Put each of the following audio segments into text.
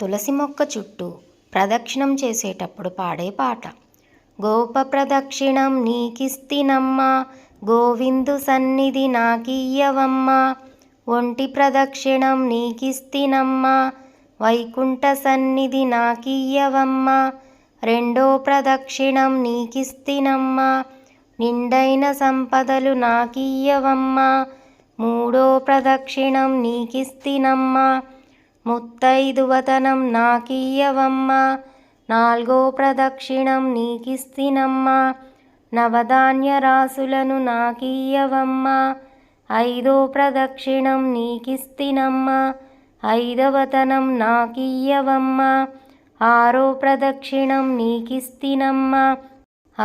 తులసి మొక్క చుట్టూ ప్రదక్షిణం చేసేటప్పుడు పాడే పాట. గోప ప్రదక్షిణం నీకిస్తినమ్మా, గోవిందు సన్నిధి నాకియ్యవమ్మా. ఒంటి ప్రదక్షిణం నీకిస్తినమ్మా, వైకుంఠ సన్నిధి నాకియ్యవమ్మా. రెండో ప్రదక్షిణం నీకిస్తినమ్మా, నిండైన సంపదలు నాకియ్యవమ్మా. మూడో ప్రదక్షిణం నీకిస్తినమ్మా, ముత్తైదువతనం నాకియ్యవమ్మా. నాల్గో ప్రదక్షిణం నీకిస్తినమ్మా, నవధాన్య రాసులను నాకియ్యవమ్మా. ఐదో ప్రదక్షిణం నీకిస్తినమ్మా, ఐదవతనం నాకియ్యవమ్మా. ఆరో ప్రదక్షిణం నీకిస్తినమ్మా,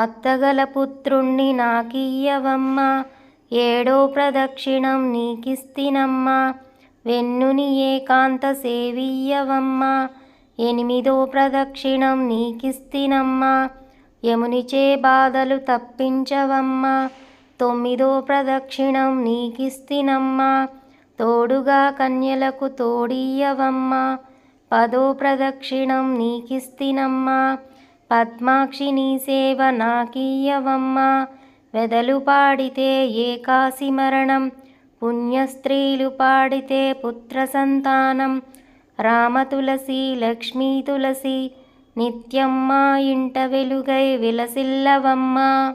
అత్తగల పుత్రుణ్ణి నాకియ్యవమ్మా. ఏడో ప్రదక్షిణం నీకిస్తినమ్మా, వెన్నుని ఏకాంత సేవియ్యవమ్మా. ఎనిమిదో ప్రదక్షిణం నీకిస్తినమ్మా, యమునిచే బాధలు తప్పించవమ్మా. తొమ్మిదో ప్రదక్షిణం నీకిస్తినమ్మా, తోడుగా కన్యలకు తోడియ్యవమ్మా. పదో ప్రదక్షిణం నీకిస్తినమ్మా, పద్మాక్షి నీ సేవ నాకియ్యవమ్మా. వెదలు పాడితే ఏకాశి మరణం, పుణ్యస్త్రీలు పాడితే పుత్ర సంతానం. రామ తులసి లక్ష్మీ తులసి, నిత్యం మా ఇంట వెలుగై విలసిల్లవమ్మా.